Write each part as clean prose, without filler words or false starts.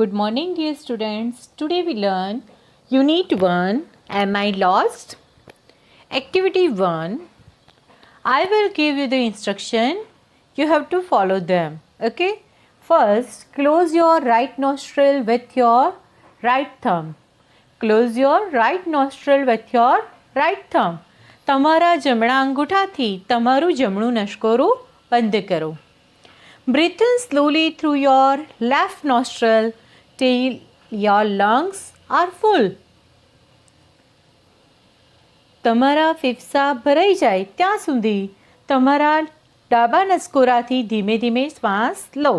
Good morning, dear students. Today we learn Unit 1 Am I Lost? Activity 1. I will give you the instruction. You have to follow them. Okay? First, close your right nostril with your right thumb. Close your right nostril with your right thumb. તમારા જમણા અંગૂઠાથી તમારું જમણું નશકોરું બંધ કરો. Breathe in slowly through your left nostril till your lungs are full. તમારા ફેફસા ભરાઈ જાય ત્યાં સુધી તમારા ડાબા નસકોરાથી ધીમે ધીમે શ્વાસ લો.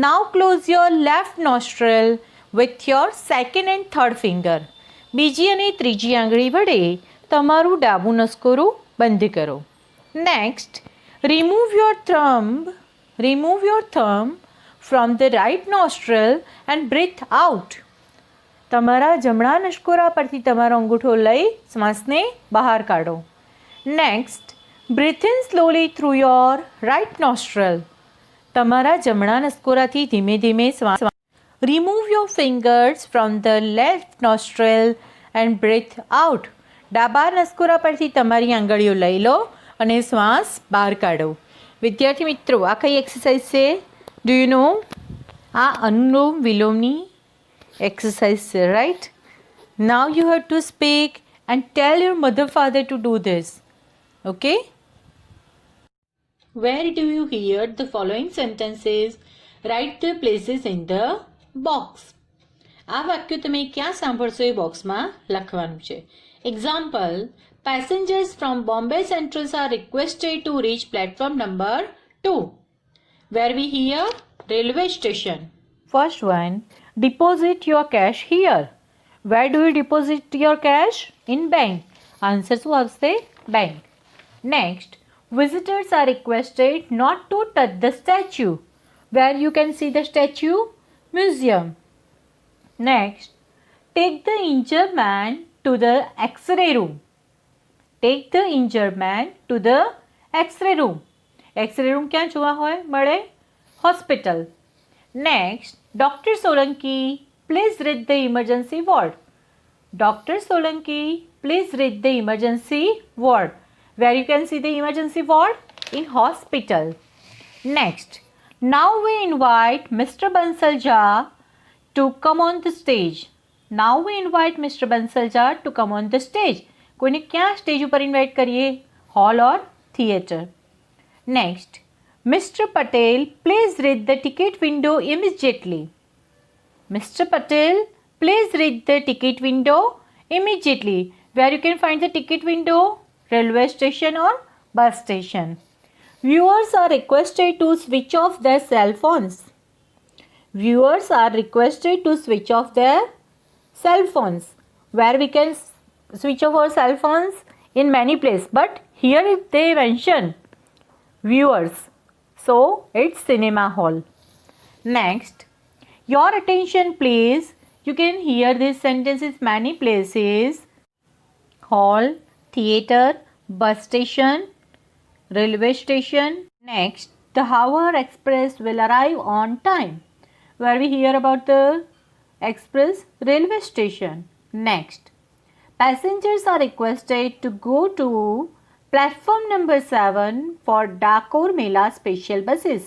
Now close your left nostril with your second and third finger. બીજી અને ત્રીજી આંગળી વડે તમારું ડાબું નસકોરું બંધ કરો. Next, remove your thumb from the right nostril and breathe out. તમારા જમણા નસકોરા પરથી તમારો અંગૂઠો લઈ શ્વાસને બહાર કાઢો. Next, breathe in slowly through your right nostril. તમારા જમણા નસકોરાથી ધીમે ધીમે શ્વાસ. Remove your fingers from the left nostril and breathe out. ડાબા નસકોરા પરથી તમારી આંગળીઓ લઈ લો અને શ્વાસ બહાર કાઢો. વિદ્યાર્થી મિત્રો, આ કઈ એક્સરસાઇઝ છે? Do you know? આ અનુલોમ વિલોમની exercise, right? Now you have to speak and tell your mother father to do this. Okay? Where do you hear the following sentences? Write the places in the box. આ વાક્યો તમે ક્યાં સાંભળશો એ બોક્સમાં લખવાનું છે. Example, passengers from Bombay Central are requested to reach platform number 2. Where we hear? Railway station. First one, deposit your cash here. Where do you deposit your cash? In bank. Answer શું આવશે? Bank. Next, visitors are requested not to touch the statue. Where you can see the statue? Museum. Next, take the injured man to the X-ray room. Take the injured man to the X-ray room. X-ray room ક્યાં જોવા મળે? Hospital. Next, Dr. Solanki, please read the emergency ward. Dr. Solanki, please read the emergency ward. Where you can see the emergency ward? In hospital. Next, now we invite Mr. Bansalja to come on the stage. Now we invite Mr. Bansalja to come on the stage. કોઈને ક્યાં stage ઉપર invite કરીએ? Hall or theatre. Next, Mr. Patel, please read the ticket window immediately. Mr. Patel, please read the ticket window immediately. Where you can find the ticket window? Railway station or bus station. Viewers are requested to switch off their cell phones. Viewers are requested to switch off their cell phones. Where we can switch off our cell phones? In many places. But here they mention viewers. So it's cinema hall. Next, your attention please. You can hear these sentences many places. Hall, theatre, bus station, railway station. Next, the Howrah Express will arrive on time. Where we hear about the express? Railway station. Next, passengers are requested to go to platform number 7 for Dakor Mela special buses.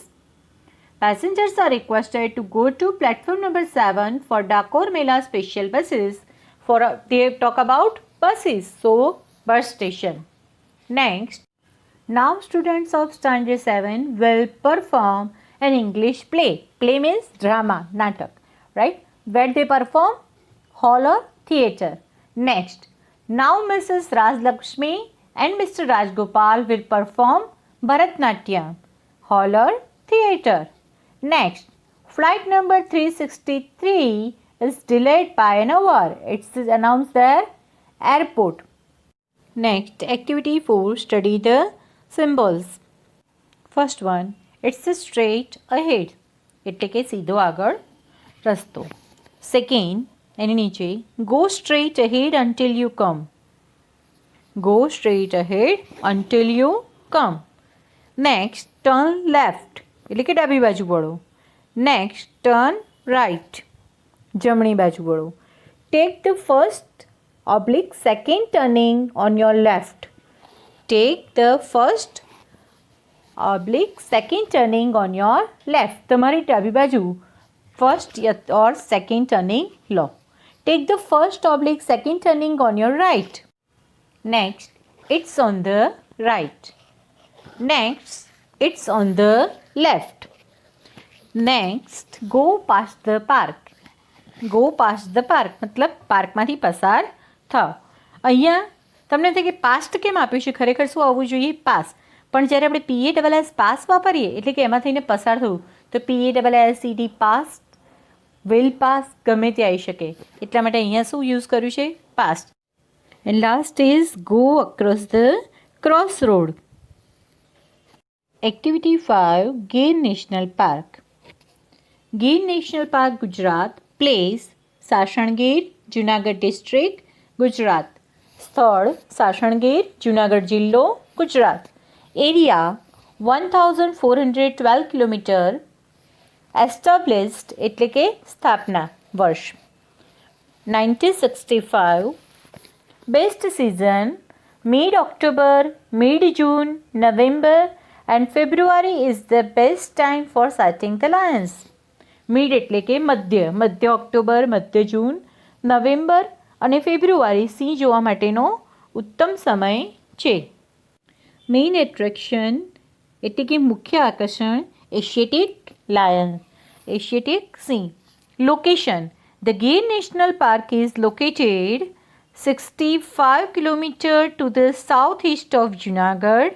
Passengers are requested to go to platform number 7 for Dakor Mela special buses. They talk about buses, so bus station. Next, now students of standard 7 will perform an English play. Play means drama, natak, right? Where they perform? Hall or theatre. Next, now Mrs. Rajlakshmi and Mr. Rajgopal will perform Bharatnatyam. Hall or theatre. Next, flight number 363 is delayed by an hour. It's announced there, airport. Next, activity 4, study the symbols. First one, it's a straight ahead. એટલે કે સીધો આગળ રસ્તો. Second, એની નીચે go straight ahead until you come. Go straight ahead until you come. Next, turn left. એટલે કે ડાબી બાજુ વળો. Next, turn right. જમણી બાજુ વળો. Take the first second turning on your left. Take the first second turning on your left. તમારી ડાબી બાજુ ફર્સ્ટ ઓર સેકન્ડ ટર્નિંગ લો. Take the first second turning on your right. Next, it's on the right. Next, it's on the left. Next, go past the park. Go past the park મતલબ પાર્કમાંથી પસાર થાવ. અહીંયા તમને થાય કે પાસ્ટ કેમ આપ્યું છે, ખરેખર શું આવવું જોઈએ? પાસ. પણ જ્યારે આપણે PASS પાસ વાપરીએ એટલે કે એમાં થઈને પસાર થવું, તો PASSED પાસ્ટ, વિલ પાસ ગમે તે આવી શકે. એટલા માટે અહીંયા શું યુઝ કર્યું છે? Past. And last is go across the cross road. Activity 5, Gir national park. Gir national park Gujarat. Place Sasangir, Junagadh district, Gujarat. સ્થળ સાસણગીર, જુનાગઢ જિલ્લો, ગુજરાત. Area 1412 kilometre. એસ્ટાબ્લિશ્ડ એટલે કે સ્થાપના વર્ષ 1965. Best season mid October, mid June, November and February is the best time for sighting the Lions. Mid એટલે કે મધ્ય October, મધ્ય જૂન, નવેમ્બર અને ફેબ્રુઆરી સિંહ જોવા માટેનો ઉત્તમ સમય છે. મેઇન એટ્રેક્શન એટલે કે મુખ્ય આકર્ષણ Asiatic lion, Asiatic Singh. Location the Gir national park is located 65 kilometre to the south east of Junagadh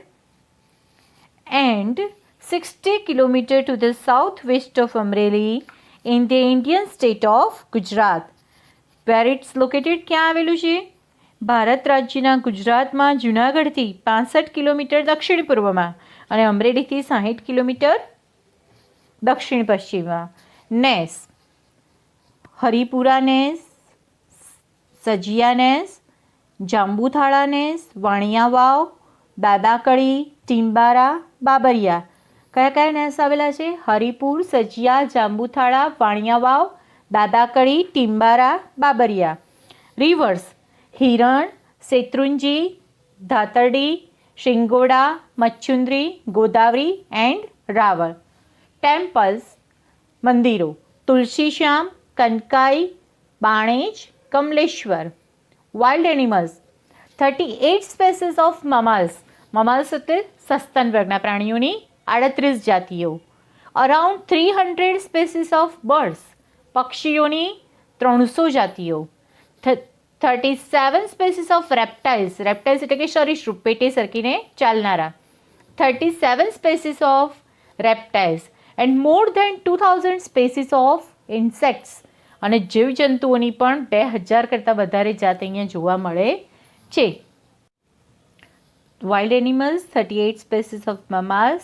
and 60 km to the southwest of Amreli in the Indian state of Gujarat. Where it's located? ક્યાં આવેલું છે? ભારત રાજ્યના ગુજરાતમાં જુનાગઢથી 65 kilometre દક્ષિણ પૂર્વમાં અને અમરેલીથી 60 kilometre દક્ષિણ પશ્ચિમમાં. નેસ હરિપુરા નેસ, સજિયા નેસ, જાંબુથાળા નેસ, વાણિયા વાવ, દાદાકડી, ટીમ્બારા, બાબરિયા. કયા કયા નેસ આવેલા છે? Haripur, Sajiya, Jambuthala, Vaniya Vav, Dadakadi, Timbara, Babariya. Rivers Hiran, Shetrunji, Dhatardi, Shingoda, Machhundri, Godavari and Raval. Temples મંદિરો Tulsishyam, Kankai, Banej, Kamleshwar. Wild animals 38 species of mammals. Mammals એટલે સસ્તન વર્ગના પ્રાણીઓની 38 જાતિઓ. Around 300 species of birds. પક્ષીઓની 300 જાતિઓ. 37 સ્પેસીસ ઓફ રેપ્ટાઇલ્સ. રેપ્ટાઇલ્સ એટલે કે સરીસૃપ, પેટે સરકીને ચાલનારા. 37 species of reptiles and more than 2000 species of insects. અને જીવજંતુઓની પણ 2000 કરતાં વધારે જાત અહીંયા જોવા મળે છે. Wild animals 38 species of mammals,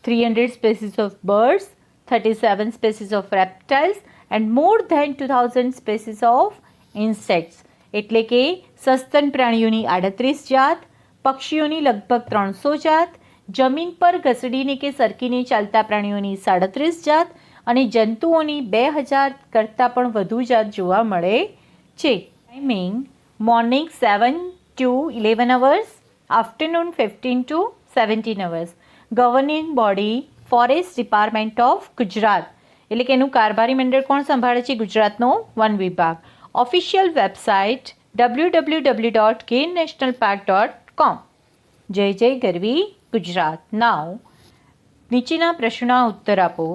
300 species of birds, 37 species of reptiles and more than 2000 species of insects. એટલે કે સસ્તન પ્રાણીઓની 38 જાત, પક્ષીઓની લગભગ 300 જાત, જમીન પર ઘસડીને કે સરકીને ચાલતા પ્રાણીઓની 37 જાત અને જંતુઓની 2000 કરતાં પણ વધુ જાત જોવા મળે છે. Timing morning 7 to 11 hours, afternoon 15 to 17 hours. Governing body forest department of Gujarat. એટલે કે એનું કારભારી મંડળ કોણ સંભાળે છે? ગુજરાતનો વન વિભાગ. Official website www.girnationalpark.com. જય જય ગરવી ગુજરાત. નાઉ નીચેના પ્રશ્નના ઉત્તર આપો.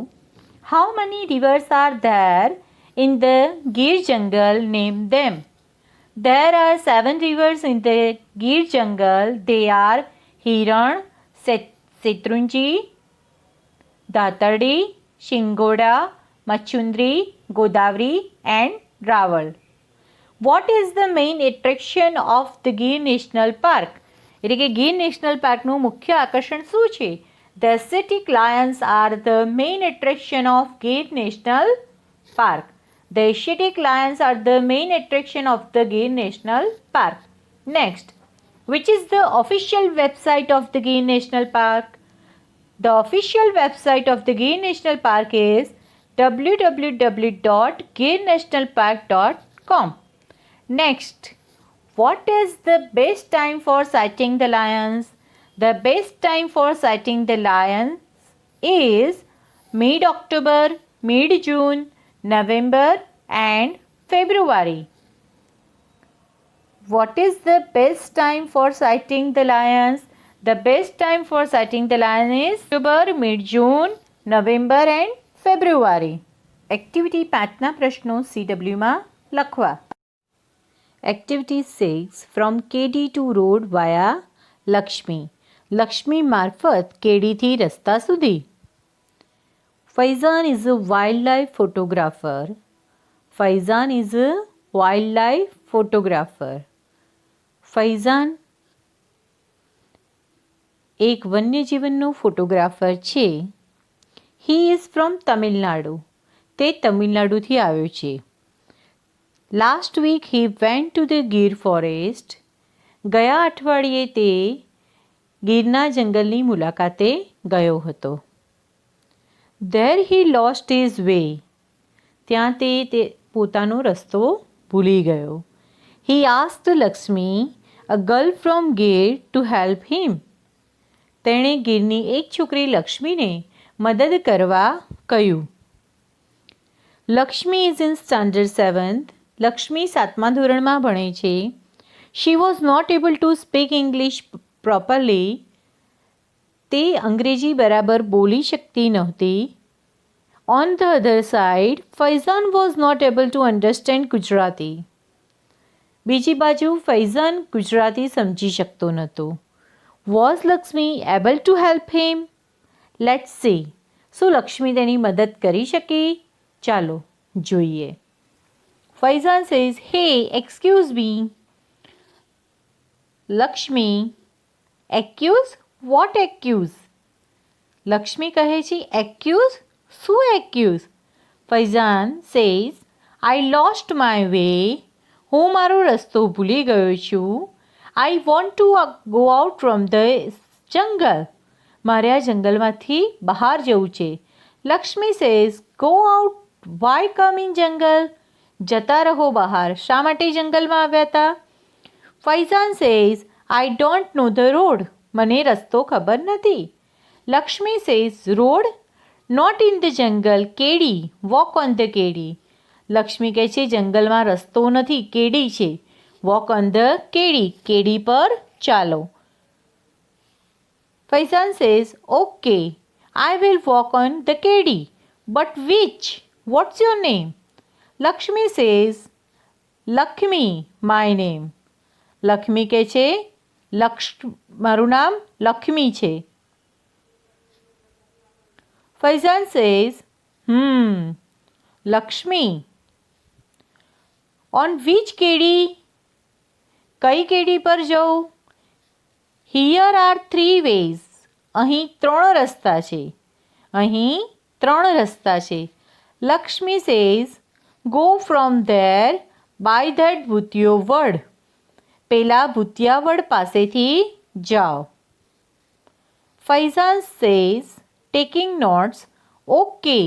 How many rivers are there in the Gir jungle? Name them. There are 7 rivers in the Gir jungle. They are Hiran, Setrunji, Dhatardi, Shingoda, Machundri, Godavari and Raval. What is the main attraction of the Gir National Park? એટલે કે Gir national પાર્કનું મુખ્ય આકર્ષણ શું છે? The Asiatic lions are the main attraction of Gir National Park. The Asiatic lions are the main attraction of the Gir National Park. Next, which is the official website of the Gir National Park? The official website of the Gir National Park is www.girnationalpark.com. Next, what is the best time for sighting the lions? The best time for sighting the lions is mid-October, mid-June, November and February. What is the best time for sighting the lions? The best time for sighting the lion is October, mid-June, November and February. Activity 5ના પ્રશ્નો CWમાં લખવા. Activity 6 from કેડી to road via Lakshmi. Lakshmi મારફત કેડીથી રસ્તા સુધી. Faizan is a wild life photographer. Faizan is a wild life photographer. Faizan એક વન્યજીવનનો ફોટોગ્રાફર છે. He is from Tamil Nadu. તે તમિલનાડુથી આવ્યો છે. Last week he went to the Gir forest. ગયા અઠવાડિયે તે ગીરના જંગલની મુલાકાતે ગયો હતો. There he lost his way. ત્યાં તે પોતાનો રસ્તો ભૂલી ગયો. He asked Lakshmi a girl from Gir to help him. તેણે ગીરની એક છોકરી લક્ષ્મીને મદદ કરવા કહ્યું. Lakshmi is in standard 7th. Lakshmi 7મા ધોરણમાં ભણે છે. She was not able to speak English properly. તે અંગ્રેજી બરાબર બોલી શકતી નહોતી. On the other side Faizan was not able to understand Gujarati. બીજી બાજુ ફૈઝાન ગુજરાતી સમજી શકતો નહોતો. Was Lakshmi able to help him? Let's see. શું લક્ષ્મી તેની મદદ કરી શકી? ચાલો જોઈએ. Faizan says, hey excuse me. Lakshmi, accuse? What accuse? Lakshmi કહે છે એક્યુઝ? શું accuse? Faizan says, I lost my way. હું મારો રસ્તો ભૂલી ગયો છું. I want to go out from the jungle. મારે આ જંગલમાંથી બહાર જવું છે. Lakshmi says, go out. Why come in jungle? જતા રહો બહાર. શા માટે જંગલમાં આવ્યા હતા? Faizan says, I don't know the road. મને રસ્તો ખબર નથી. Lakshmi says, road? Not in the jungle. કેડી. વોક ઓન ધ કેડી. લક્ષ્મી કહે છે જંગલમાં રસ્તો નથી, કેડી છે. વોક ઓન ધ કેડી. કેડી પર ચાલો. Faizan says, okay, I will walk on the કેડી. But which? What's your name? Lakshmi says, Lakshmi my name. Lakshmi કહે છે મારું નામ લક્ષ્મી છે. Faizan says, Lakshmi. On which કેડી? કઈ કેડી પર જવું? Here are 3 ways. અહીં 3 રસ્તા છે. અહીં 3 રસ્તા છે. Lakshmi says, go from there by that ભૂતિયો વડ. પેલા ભૂતિયા વડ પાસેથી જાઓ. Faizan says, taking notes, okay,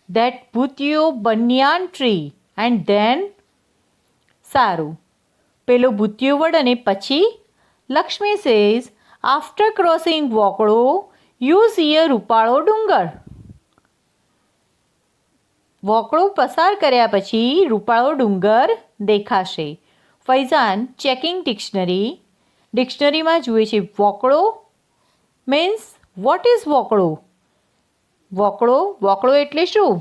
that ભૂતિયો બનિયાન ટ્રી એન્ડ ધેન. સારું, પેલો ભૂતિયો વડ અને પછી? લક્ષ્મી સેઝ, આફ્ટર ક્રોસિંગ વોકળો યુ સી અ રૂપાળો ડુંગર. વોકળો પસાર કર્યા પછી રૂપાળો ડુંગર દેખાશે. Faizan checking dictionary. ડિક્શનરીમાં જુએ છે વોકળો મીન્સ વોટ ઇઝ વોકળો? વોકળો, વોકળો એટલે શું?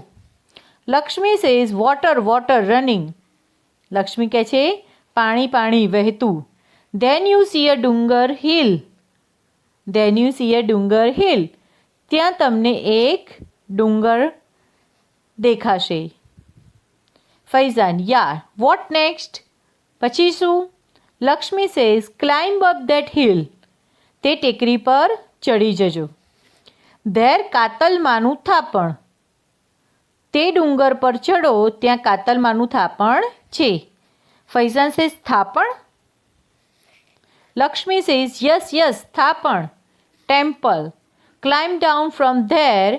Lakshmi says, water, water running. Lakshmi કહે છે પાણી, પાણી વહેતું. ધેન યુ સી અ ડુંગર હિલ. ધેન યુ સી અ ડુંગર હિલ. ત્યાં તમને એક ડુંગર દેખાશે. ફૈઝાન, યા, વોટ નેક્સ્ટ? પછી શું? Lakshmi says, climb up that hill. તે ટેકરી પર ચડી જજો. ધેર કાતલમાનું થાપણ. તે ડુંગર પર ચડો, ત્યાં કાતલમાનું થાપણ છે. ફૈઝાન સેઝ, થાપણ? લક્ષ્મી સેઝ, યસ યસ, થાપણ. Temple. Climb down from there,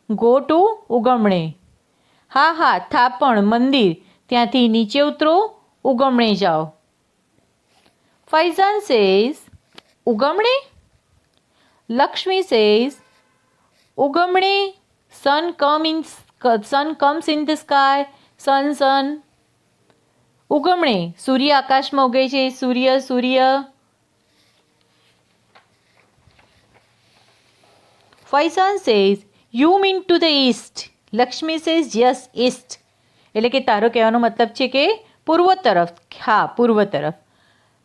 go to ઉગમણે. હા હા થાપણ મંદિર, ત્યાંથી નીચે ઉતરો, ઉગમણે જાઓ. ફૈઝાન સેઝ ઉગમણે. લક્ષ્મી સેઝ ઉગમણે. sun comes in the sky. sun. ઉગમણે સૂર્ય આકાશમાં ઉગે છે, સૂર્ય. Faizan says you mean to the east. Lakshmi says yes east, એટલે કે તારો કહેવાનો મતલબ છે કે પૂર્વ તરફ. હા પૂર્વ તરફ.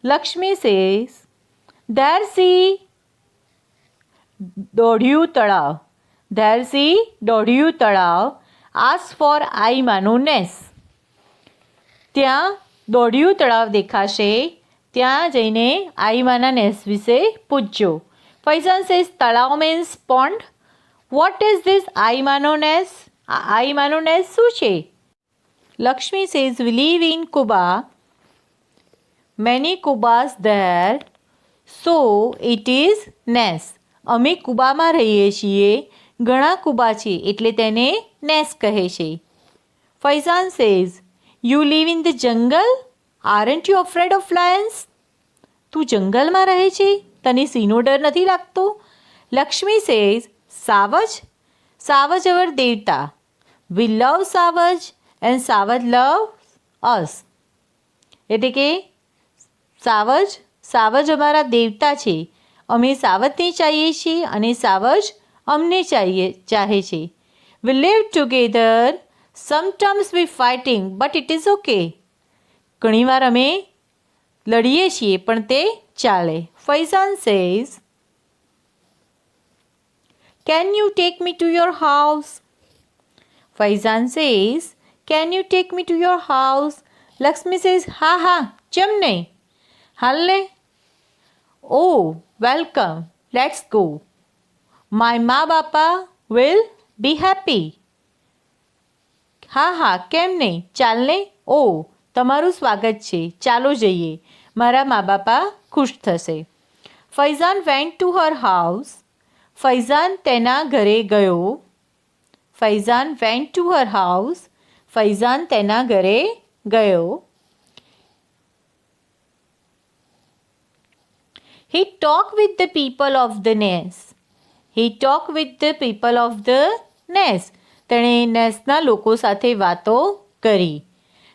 લક્ષ્મી સેઝ there see દોઢિયું તળાવ. there see દોઢિયું તળાવ. ask for આઈમાનું નેસ. ત્યાં દોઢિયું તળાવ દેખાશે, ત્યાં જઈને આઈમાના નેસ વિશે પૂછજો. ફૈઝાન સેઝ તળાવ means pond. What is this આઈમાનો નેસ. આ આઈમાનો નેસ શું છે? Lakshmi says we live in કુબા. મેની કુબાસ ધેર, સો ઇટ ઇઝ નેસ. અમે કુબામાં રહીએ છીએ, ઘણા કુબા છે, એટલે તેને નેસ કહે છે. Faizan says you live in the જંગલ. Aren't you afraid of Lions. તું જંગલમાં રહે છે, તને સિંહનો ડર નથી લાગતો. લક્ષ્મી સેઝ સાવજ અવર દેવતા. વી લવ સાવજ એન્ડ સાવજ લવ અસ. એટલે કે સાવજ અમારા દેવતા છે, અમે સાવજને ચાહીએ છીએ અને સાવજ અમને ચાહે છે. We live together. Sometimes we fighting but it is okay. ઘણીવાર અમે લડીએ છીએ પણ તે ચાલે. Faizan says can you take me to your house. Faizan says can you take me to your house. Lakshmi says હા ચમ નહીં, હાલ ને. Oh welcome, let's go. My મા બાપા વિલ બી હેપી. હા કેમ નહીં, ચાલ ને. ઓ તમારું સ્વાગત છે, ચાલો જઈએ, મારા મા બાપા ખુશ થશે. Faizan went to her house. Faizan તેના ઘરે ગયો. Faizan went to her house. Faizan તેના ઘરે ગયો. He talked with the people of the nest. He talked with the people of the nest. તેણે નેસના લોકો સાથે વાતો કરી.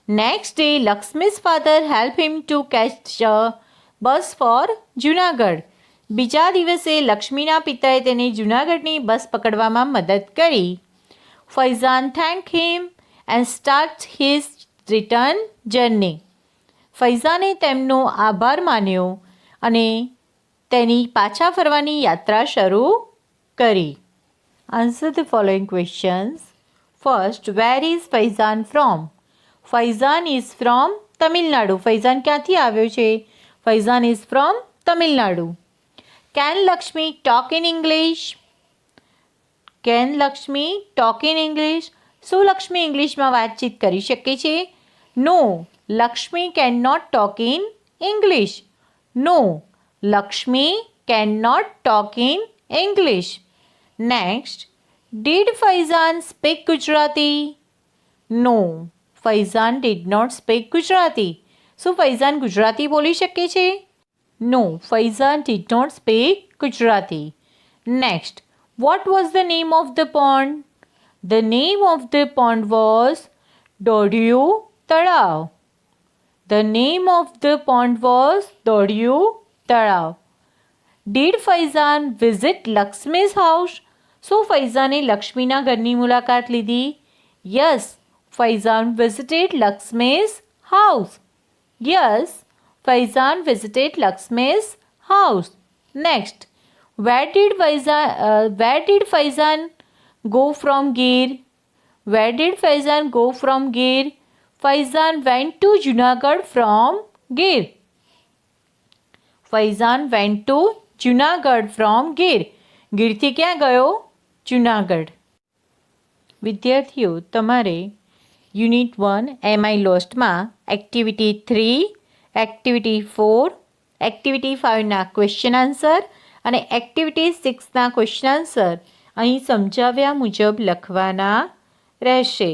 Next day Lakshmi's father helped him to catch a bus for Junagadh. બીજા દિવસે લક્ષ્મીના પિતાએ તેને જૂનાગઢની બસ પકડવામાં મદદ કરી. Faizan thank him and start his return journey. ફૈઝાને તેમનો આભાર માન્યો અને તેની પાછા ફરવાની યાત્રા શરૂ કરી. Answer the following questions. First, where is Faizan from. Faizan is from Tamil Nadu. Faizan ક્યાંથી આવ્યો છે? Faizan is from Tamil Nadu. Can Lakshmi talk in English? Can Lakshmi talk in English? શું લક્ષ્મી ઇંગ્લિશમાં વાતચીત કરી શકે છે? No, Lakshmi cannot talk in English. No, Lakshmi cannot talk in English. Next, did Faizan speak Gujarati? No, Faizan did not speak Gujarati. શું ફૈઝાન ગુજરાતી બોલી શકે છે? No, Faizan did not speak Gujarati. Next, what was the name of the pond? The name of the pond was Dodiyu Talav. The name of the pond was Dodiyu Talav. Did Faizan visit Lakshmi's house? So Faizane લક્ષ્મીના ઘરની મુલાકાત લીધી? Yes, Faizan visited Lakshmi's house. Yes, Faizan visited Lakshmi's house. Next, where did Faizan go from Gir? Where did Faizan go from Gir? Faizan went to Junagadh from Gir. Faizan went to Junagadh from Gir. ગીરથી ક્યાં ગયો? જુનાગઢ. વિદ્યાર્થીઓ, તમારે unit 1 am I લોસ્ટમાં activity 3, activity 4, activity 5ના question answer અને activity 6ના question answer અહીં સમજાવ્યા મુજબ લખવાના રહેશે.